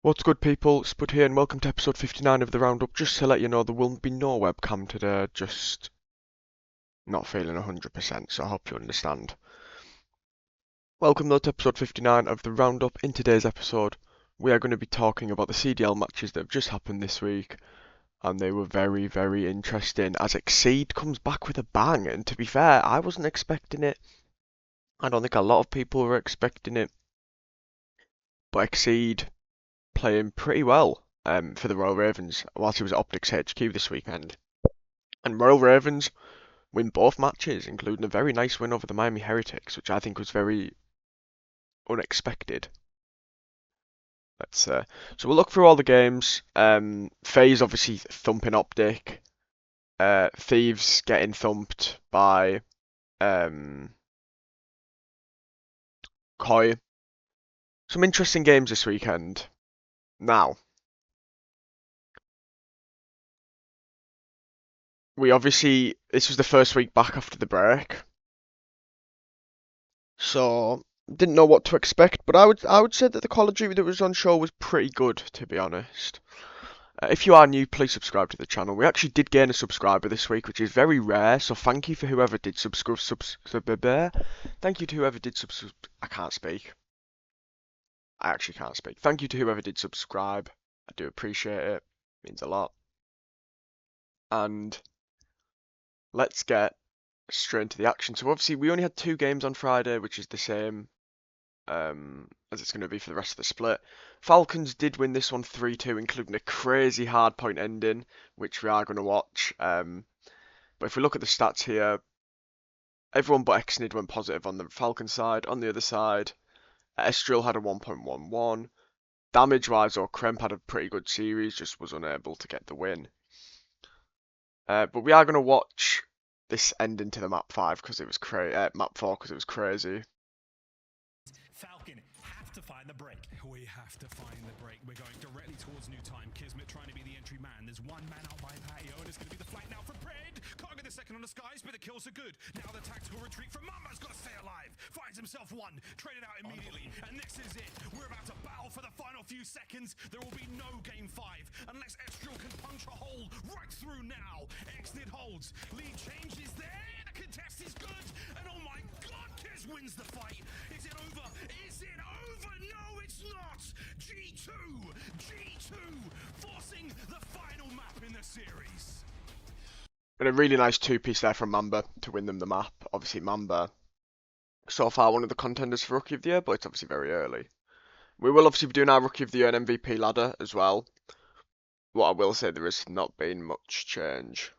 What's good, people? Spud here, and welcome to episode 59 of the Roundup. Just to let you know, there will be no webcam today, just not feeling 100%, so I hope you understand. Welcome though to episode 59 of the Roundup. In today's episode, we are going to be talking about the CDL matches that have just happened this week, and they were very, very interesting, as Exceed comes back with a bang, and to be fair, I wasn't expecting it. I don't think a lot of people were expecting it, but Exceed playing pretty well for the Royal Ravens whilst he was at OpTic's HQ this weekend. And Royal Ravens win both matches, including a very nice win over the Miami Heretics, which I think was very unexpected. So we'll look through all the games. FaZe obviously thumping OpTic. THIEVES getting thumped by Koi. Some interesting games this weekend. Now, this was the first week back after the break, so didn't know what to expect. But I would say that the quality that was on show was pretty good, to be honest. If you are new, please subscribe to the channel. We actually did gain a subscriber this week, which is very rare. So thank you for whoever did subscribe. Thank you to whoever did subscribe. I can't speak. I actually can't speak. Thank you to whoever did subscribe. I do appreciate it. It means a lot. And let's get straight into the action. So obviously we only had 2 games on Friday, which is the same as it's going to be for the rest of the split. Falcons did win this one 3-2, including a crazy hardpoint ending, which we are going to watch. But if we look at the stats here, everyone but Exnid went positive on the Falcon side. On the other side, Estrel had a 1.11. Damage-wise, or Kremp had a pretty good series, just was unable to get the win. But we are going to watch this ending to the map 5 because it was map 4 because it was crazy. Falcon have to find the break. We have to find the break. We're going directly towards new time. Kismet trying to be the entry man. There's one man out by Patio, and it's going to be the flank now from Pred. Can't get the second on the skies, but the kills are good. Now the tactical retreat from Mamba's got to stay alive. Finds himself one, traded out immediately, and this is it. We're about to battle for the final few seconds. There will be no game 5 unless Estrel can punch a hole right through now. Exnid holds. Lead changes there. The contest is good, and oh my God, Kiz wins the fight. Is it over? Is it over? No, it's not! G2! G2! Forcing the final map in the series. And a really nice 2-piece there from Mamba to win them the map. Obviously Mamba, so far one of the contenders for Rookie of the Year, but it's obviously very early. We will obviously be doing our Rookie of the Year and MVP ladder as well. What I will say, there has not been much change.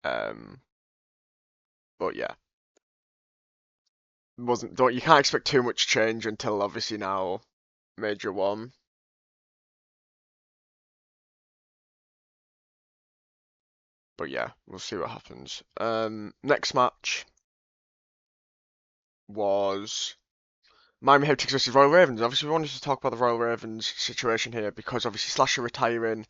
But yeah. You can't expect too much change until obviously now Major 1. But yeah, we'll see what happens. Next match was Miami Heretics versus Royal Ravens. Obviously, we wanted to talk about the Royal Ravens situation here because obviously Slasher retiring,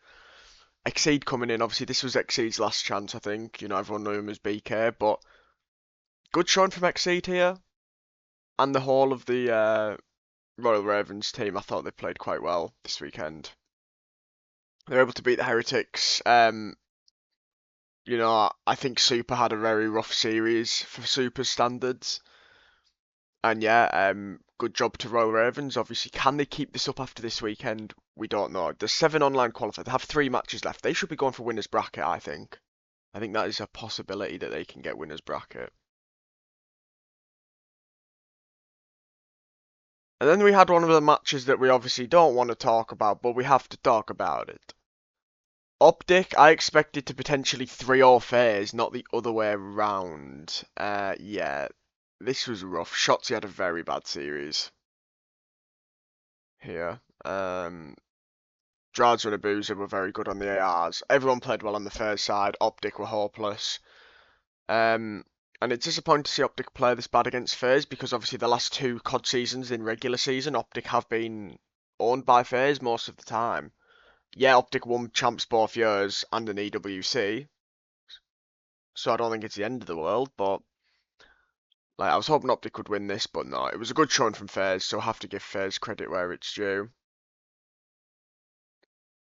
Exceed coming in. Obviously, this was Exceed's last chance, I think. You know, everyone knew him as BK, but good showing from Exceed here. And the whole of the Royal Ravens team, I thought they played quite well this weekend. They were able to beat the Heretics. You know, I think Super had a very rough series for Super standards. And yeah, good job to Royal Ravens. Obviously, can they keep this up after this weekend? We don't know. There's 7 online qualifiers. They have 3 matches left. They should be going for winners bracket, I think. I think that is a possibility that they can get winners bracket. And then we had one of the matches that we obviously don't want to talk about, but we have to talk about it. OpTic, I expected to potentially 3-0 FaZe, not the other way around. Yeah, this was rough. Shotzi had a very bad series here. Drads and Abuser were very good on the ARs. Everyone played well on the FaZe side. OpTic were hopeless. And it's disappointing to see OpTic play this bad against FaZe because obviously the last 2 COD seasons in regular season, OpTic have been owned by FaZe most of the time. Yeah, OpTic won champs both years and an EWC, so I don't think it's the end of the world, but Like, I was hoping OpTic could win this, but no, it was a good showing from FaZe, so I have to give FaZe credit where it's due.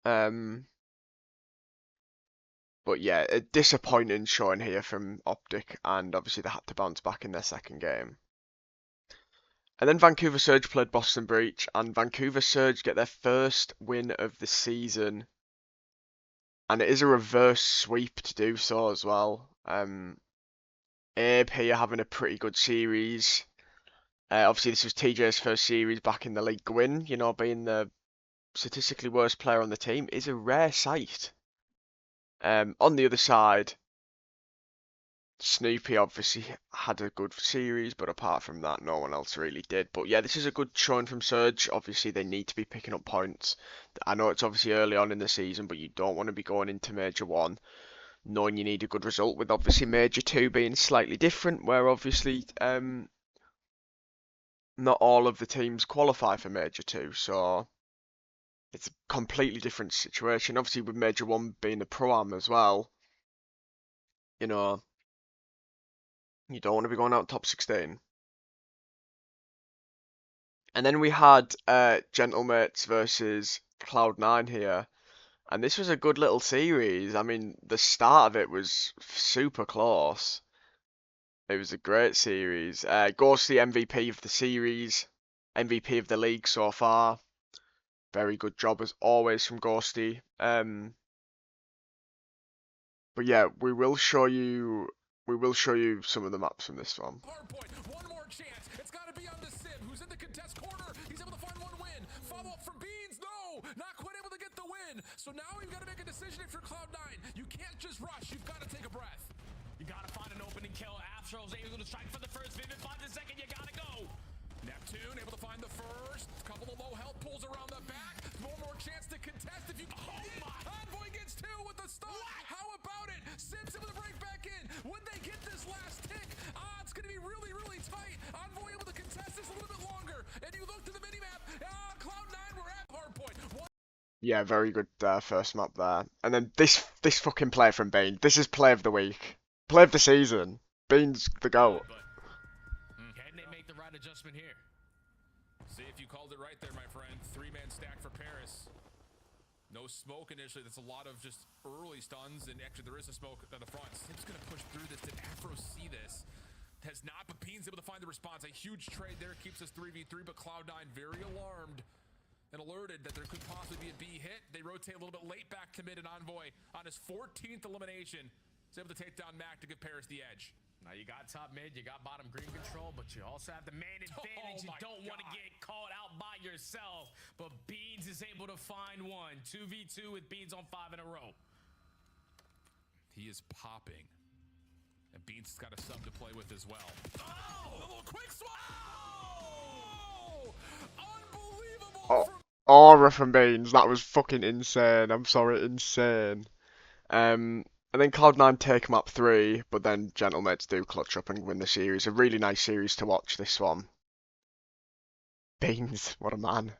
But yeah, a disappointing showing here from OpTic, and obviously they had to bounce back in their second game. And then Vancouver Surge played Boston Breach, and Vancouver Surge get their first win of the season. And it is a reverse sweep to do so as well. Abe here having a pretty good series. Obviously, this was TJ's first series back in the league win. You know, being the statistically worst player on the team is a rare sight. On the other side, Snoopy obviously had a good series, but apart from that, no one else really did. But yeah, this is a good showing from Surge. Obviously, they need to be picking up points. I know it's obviously early on in the season, but you don't want to be going into Major 1 knowing you need a good result, with obviously Major 2 being slightly different, where obviously not all of the teams qualify for Major 2, so it's a completely different situation. Obviously, with Major 1 being the Pro-Am as well, you know, you don't want to be going out top 16. And then we had Gentlemates versus Cloud9 here, and this was a good little series. I mean, the start of it was super close. It was a great series. Ghosty MVP of the series, MVP of the league so far. Very good job as always from Ghosty. But yeah, we will show you some of the maps from this one. Hardpoint, one more chance. It's got to be on the Sim, who's in the contest corner. He's able to find one win. Follow up from Beans. No, not quite able to get the win. So now you've got to make a decision if you're Cloud9. You can't just rush. You've got to take a breath. You got to find an opening kill. Astro's able to strike for the first. Vivid finds the second. You got to go. Neptune able to find the first. Couple of low health pulls around the back. One more chance to contest if you can. Oh my! Envoy gets two with the stun. How about it? Sim's able to break back in. Would they get this last tick? It's going to be really, really tight. Envoy able to contest this a little bit longer. And you look to the minimap. Cloud9 we're at hardpoint. Yeah, very good first map there. And then this fucking play from Bean. This is play of the week, play of the season. Bean's the GOAT. Can they make the right adjustment here? See if you called it right there, my friend. Three-man stack for Paris. No smoke initially. That's a lot of just early stuns, and actually there is a smoke on the front. Sim's gonna push through this. Did Afro see this? Has not, but Bean's able to find the response. A huge trade there keeps us 3v3, but Cloud9 very alarmed and alerted that there could possibly be a B hit. They rotate a little bit late back to mid, and Envoy on his 14th elimination is able to take down Mac to give Paris the edge. Now you got top mid, you got bottom green control, but you also have the main advantage. You don't want to get caught out by yourself. But Beans is able to find one. 2v2 with Beans on 5 in a row. He is popping. And Beans has got a sub to play with as well. Oh! A little quick swap! Oh! Unbelievable! Aura from Beans, that was fucking insane. I'm sorry, insane. And then Cloud9 take map 3, but then Gentlemates do clutch up and win the series. A really nice series to watch, this one. Beans, what a man.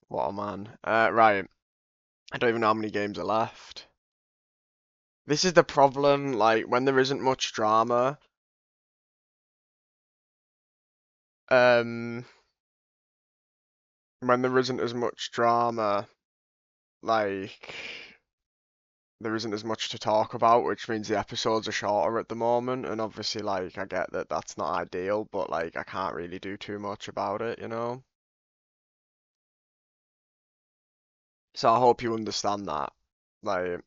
What a man. Right. I don't even know how many games are left. This is the problem, like, when there isn't much drama. When there isn't as much drama, like, there isn't as much to talk about, which means the episodes are shorter at the moment, and obviously, like, I get that that's not ideal, but, like, I can't really do too much about it, you know? So I hope you understand that. Like,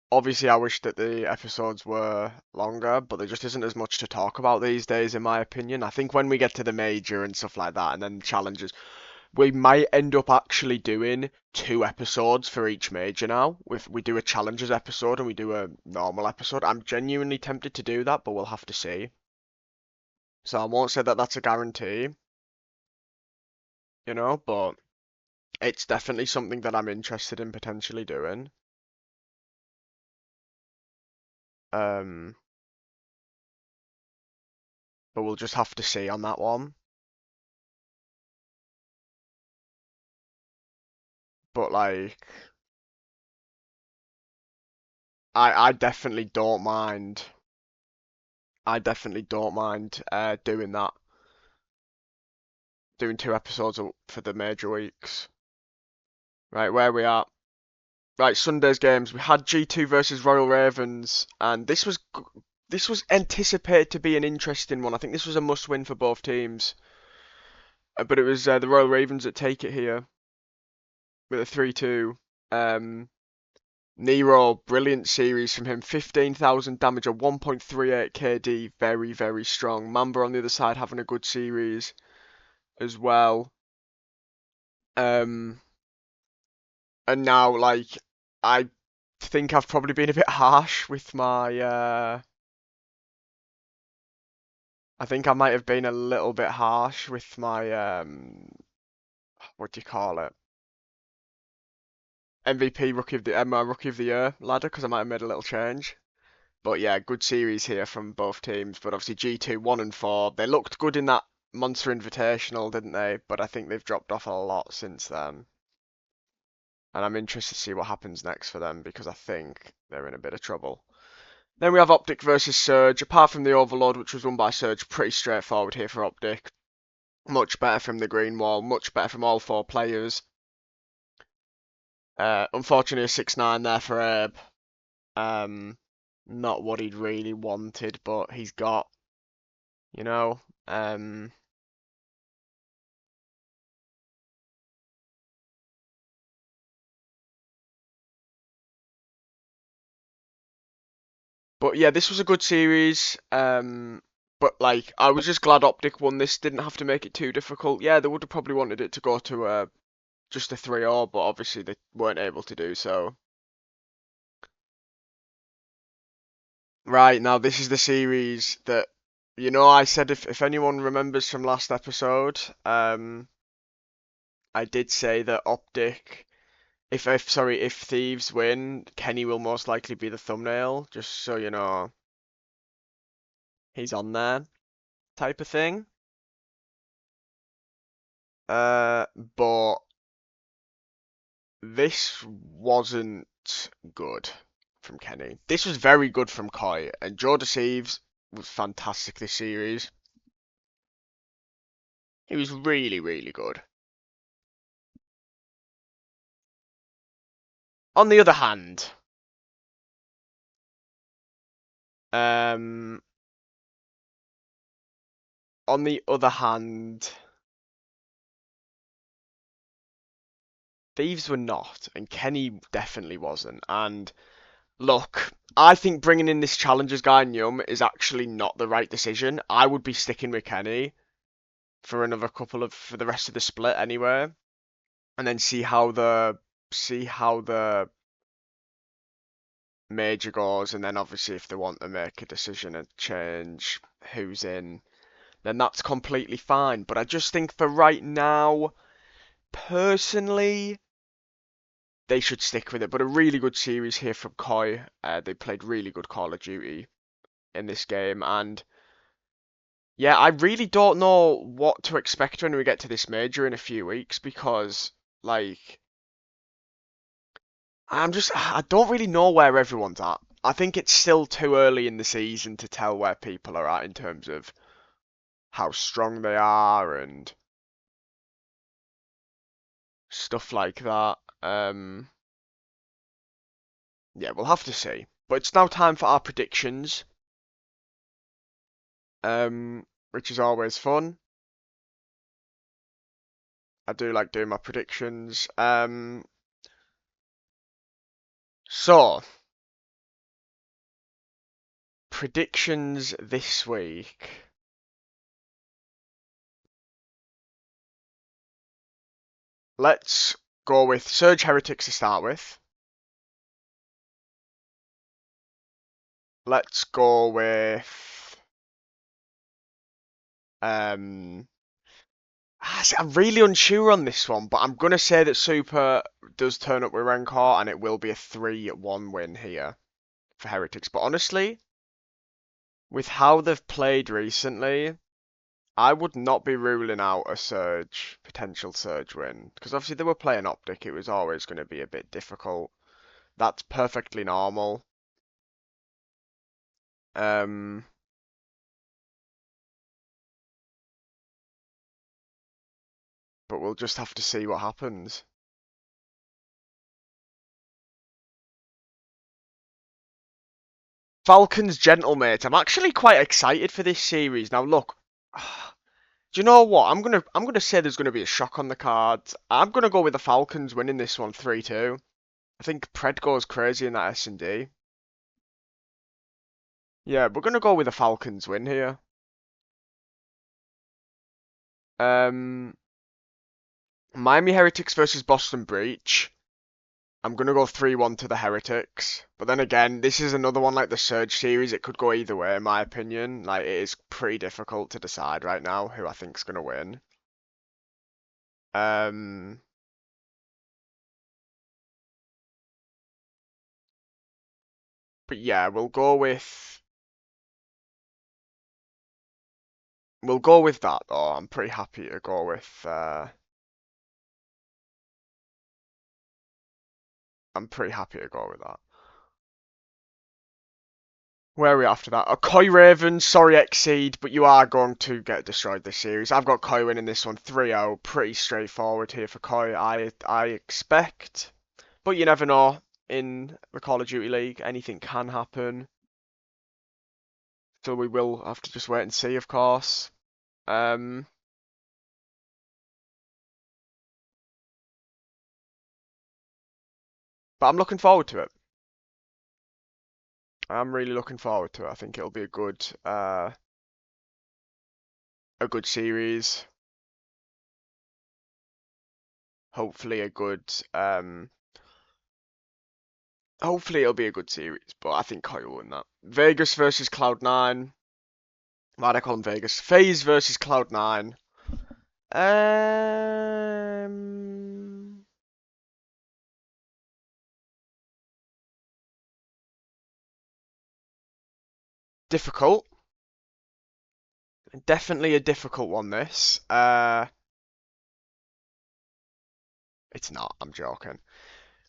obviously I wish that the episodes were longer, but there just isn't as much to talk about these days, in my opinion. I think when we get to the major and stuff like that, and then challenges, we might end up actually doing 2 episodes for each major now. If we do a challenges episode and we do a normal episode, I'm genuinely tempted to do that, but we'll have to see. So I won't say that that's a guarantee, you know, but it's definitely something that I'm interested in potentially doing. But we'll just have to see on that one. But like, I definitely don't mind. I definitely don't mind doing that. Doing 2 episodes for the major weeks. Right, where we are. Right, Sunday's games. We had G2 versus Royal Ravens, and this was anticipated to be an interesting one. I think this was a must-win for both teams. But it was the Royal Ravens that take it here with a 3-2. Nero, brilliant series from him. 15,000 damage, a 1.38 KD, very, very strong. Mamba on the other side having a good series as well. And now, like, I think I've probably been a bit harsh with my, I think I might have been a little bit harsh with my, what do you call it? MVP my Rookie of the Year ladder, because I might have made a little change. But yeah, good series here from both teams. But obviously G2 1 and 4, they looked good in that Monster Invitational, didn't they? But I think they've dropped off a lot since then. And I'm interested to see what happens next for them because I think they're in a bit of trouble. Then we have OpTic versus Surge. Apart from the Overload, which was won by Surge, pretty straightforward here for OpTic. Much better from the green wall, much better from all 4 players. Unfortunately, a 6-9 there for Abe. Not what he'd really wanted, but he's got, you know. But yeah, this was a good series. But like, I was just glad OpTic won this. Didn't have to make it too difficult. Yeah, they would have probably wanted it to go to just a 3-0, but obviously they weren't able to do so. Right, now this is the series that, I said if anyone remembers from last episode, I did say that OpTic, if Thieves win, Kenny will most likely be the thumbnail, just so you know he's on there, type of thing. But this wasn't good from Kenny. This was very good from Koi, and Joe Deceives was fantastic this series. He was really, really good. On the other hand, um, on the other hand, Thieves were not, and Kenny definitely wasn't. And look, I think bringing in this challengers guy Nyum is actually not the right decision. I would be sticking with Kenny for for the rest of the split anyway, and then see how the major goes, and then obviously if they want to make a decision and change who's in, then that's completely fine. But I just think for right now, personally, they should stick with it. But a really good series here from Koi. They played really good Call of Duty in this game, and yeah, I really don't know what to expect when we get to this major in a few weeks because, like, I don't really know where everyone's at. I think it's still too early in the season to tell where people are at in terms of how strong they are and stuff like that. Yeah, we'll have to see. But it's now time for our predictions, which is always fun. I do like doing my predictions. So predictions this week. Let's go with Surge Heretics to start with. Let's go with I'm really unsure on this one, but I'm gonna say that Super does turn up with Rancor and it will be a 3-1 win here for Heretics. But honestly, with how they've played recently, I would not be ruling out a potential Surge win. Because obviously they were playing OpTic, it was always going to be a bit difficult. That's perfectly normal. Um, but we'll just have to see what happens. Falcons Gentlemate. I'm actually quite excited for this series. Now look, do you know what? I'm gonna say there's gonna be a shock on the cards. I'm gonna go with the Falcons winning this one 3-2. I think Pred goes crazy in that S&D. Yeah, we're gonna go with the Falcons win here. Um, Miami Heretics versus Boston Breach. I'm gonna go 3-1 to the Heretics. But then again, this is another one like the Surge series. It could go either way, in my opinion. Like, it is pretty difficult to decide right now who I think's gonna win. Um, but yeah, we'll go with that though. I'm pretty happy to go with. I'm pretty happy to go with that. Where are we after that? Koi Ravens, sorry Exceed, but you are going to get destroyed this series. I've got Koi winning this one 3-0. Pretty straightforward here for Koi, I expect. But you never know. In the Call of Duty League, anything can happen. So we will have to just wait and see, of course. But I'm looking forward to it. I'm really looking forward to it. I think it'll be a good series. Hopefully hopefully it'll be a good series, but I think Koi will win that. Vegas versus Cloud9. Why'd I call him Vegas? FaZe versus Cloud9. Difficult. Definitely a difficult one, this. It's not, I'm joking.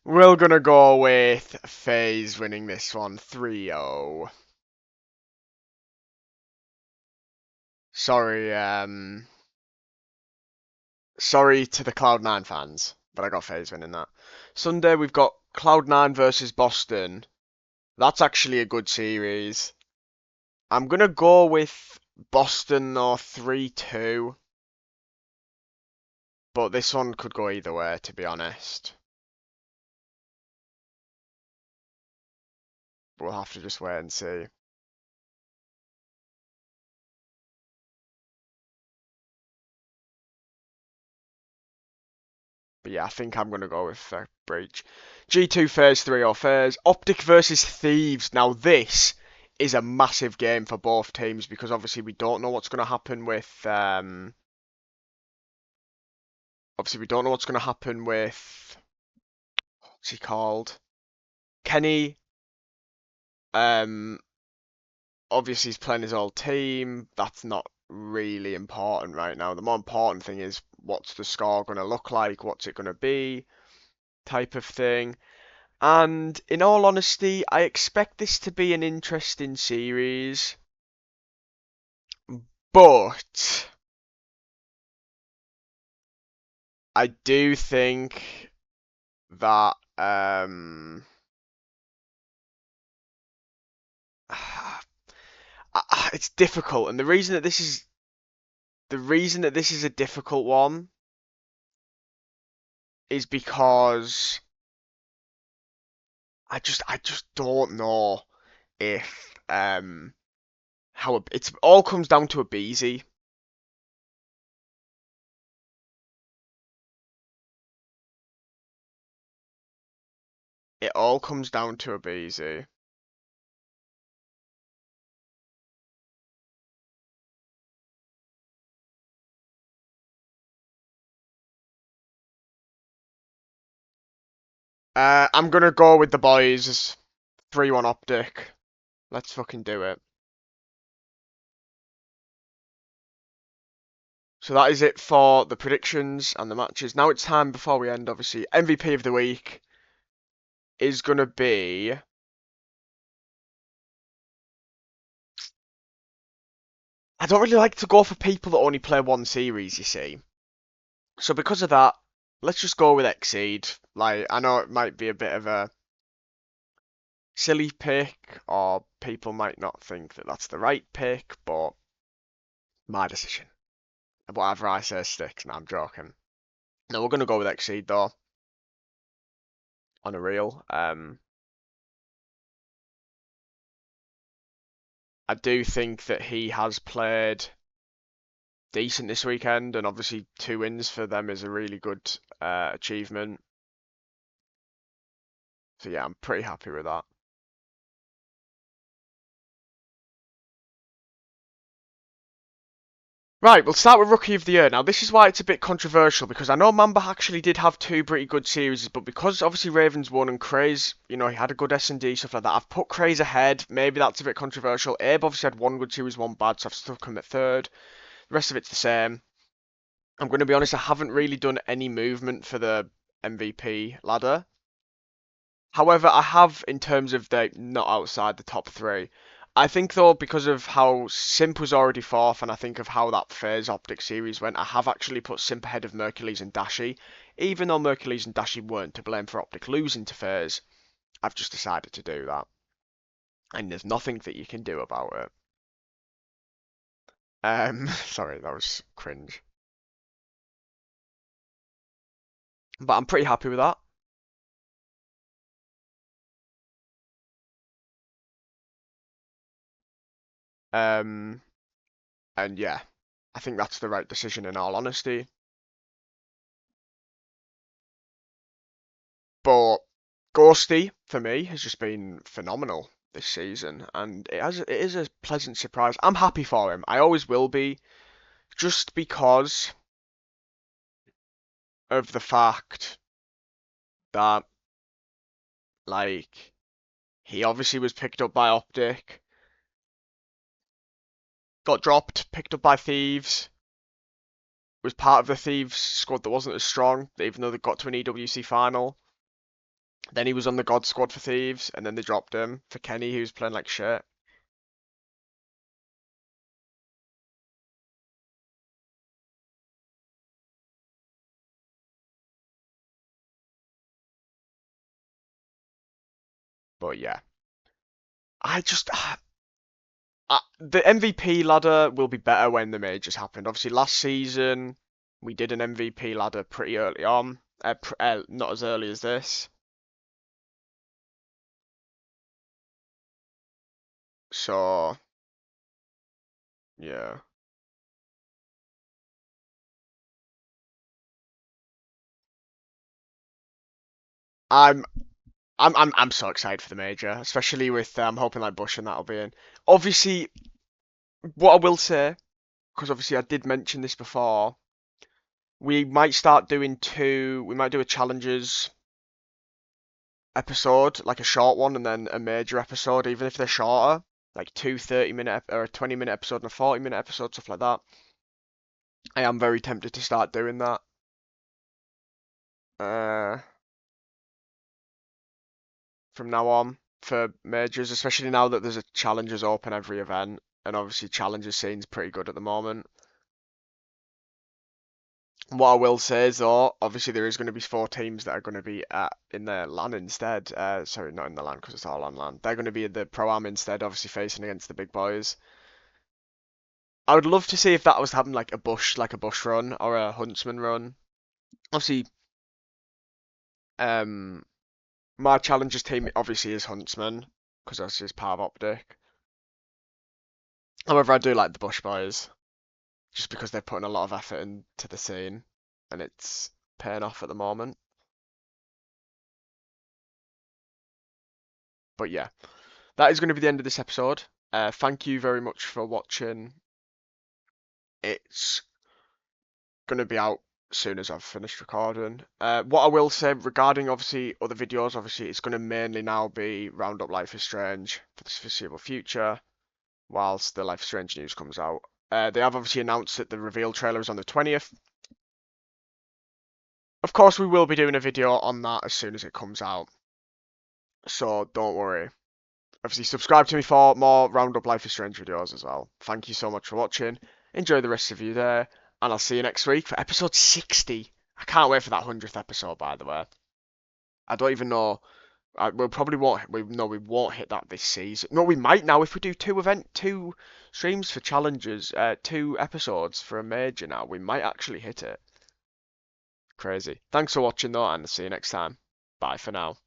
We're gonna go with FaZe winning this one 3-0. Sorry, sorry to the Cloud9 fans, but I got FaZe winning that. Sunday we've got Cloud9 versus Boston. That's actually a good series. I'm gonna go with Boston though 3-2. But this one could go either way, to be honest. We'll have to just wait and see. But yeah, I think I'm going to go with Breach. G2 FaZe 3 or FaZe. OpTic versus Thieves. Now this is a massive game for both teams because obviously we don't know what's going to happen with... obviously we don't know what's going to happen with... What's he called? Kenny. Obviously he's playing his old team. That's not really important right now. The more important thing is what's the score going to look like, what's it going to be, type of thing. And in all honesty, I expect this to be an interesting series, but I do think that it's difficult, and the reason that this is a difficult one is because I just don't know if how it's all comes down to a BZ. It all comes down to a BZ. I'm gonna go with the boys. 3-1 OpTic. Let's fucking do it. So that is it for the predictions and the matches. Now it's time, before we end, obviously, MVP of the week is gonna be I don't really like to go for people that only play one series, you see. So because of that, let's just go with Exceed. Like, I know it might be a bit of a silly pick, or people might not think that that's the right pick, but my decision. Whatever I say sticks. No, I'm joking. No, we're gonna go with Exceed though, on a reel. I do think that he has played decent this weekend, and obviously 2 wins for them is a really good achievement. So yeah, I'm pretty happy with that. Right, we'll start with Rookie of the Year. Now, this is why it's a bit controversial, because I know Mamba actually did have 2 pretty good series, but because obviously Ravens won and Craze, you know, he had a good S&D, stuff like that, I've put Craze ahead. Maybe that's a bit controversial. Abe obviously had 1 good series, 1 bad, so I've stuck him at third. The rest of it's the same. I'm going to be honest, I haven't really done any movement for the MVP ladder. However, I have in terms of the not outside the top 3. I think though, because of how Simp was already fourth, and I think of how that FaZe OpTic series went, I have actually put Simp ahead of Mercules and Dashi. Even though Mercules and Dashi weren't to blame for OpTic losing to FaZe, I've just decided to do that. And there's nothing that you can do about it. Sorry, that was cringe. But I'm pretty happy with that. Um, and yeah, I think that's the right decision in all honesty. But Ghosty, for me, has just been phenomenal this season, and it is a pleasant surprise. I'm happy for him. I always will be, just because of the fact that, like, he obviously was picked up by OpTic, got dropped, picked up by Thieves, was part of the Thieves squad that wasn't as strong, even though they got to an EWC final. Then he was on the God squad for Thieves, and then they dropped him for Kenny, who was playing like shit. But yeah, I just the MVP ladder will be better when the majors happened. Obviously, last season we did an MVP ladder pretty early on, not as early as this. So yeah, I'm I'm so excited for the major, especially with I'm hoping like Bush and that'll be in. Obviously, what I will say, because obviously I did mention this before, we might start doing two. We might do a challenges episode, like a short one, and then a major episode, even if they're shorter, like two 30-minute or a 20-minute episode and a 40-minute episode, stuff like that. I am very tempted to start doing that. Uh, from now on for majors, especially now that there's a challenges open every event, and obviously challenges scene's pretty good at the moment. What I will say is though, obviously there is going to be 4 teams that are going to be in the LAN instead. Sorry, not in the LAN because it's all on LAN. They're going to be at the Pro Am instead, obviously facing against the big boys. I would love to see if that was having like a bush run or a huntsman run. Obviously, um, my challenges team obviously is huntsman because that's just part of OpTic. However, I do like the bush boys just because they're putting a lot of effort into the scene and it's paying off at the moment. But yeah, that is going to be the end of this episode. Thank you very much for watching. It's going to be out as soon as I've finished recording. What I will say regarding obviously other videos, obviously it's going to mainly now be RoundUp Life is Strange for the foreseeable future, whilst the Life is Strange news comes out. They have obviously announced that the reveal trailer is on the 20th. Of course, we will be doing a video on that as soon as it comes out, so don't worry. Obviously, subscribe to me for more Roundup Life is Strange videos as well. Thank you so much for watching. Enjoy the rest of your day, and I'll see you next week for episode 60. I can't wait for that 100th episode, by the way. I don't even know. We'll probably won't. We won't hit that this season. No, we might now if we do two streams for challenges, 2 episodes for a major. Now we might actually hit it. Crazy. Thanks for watching though, and see you next time. Bye for now.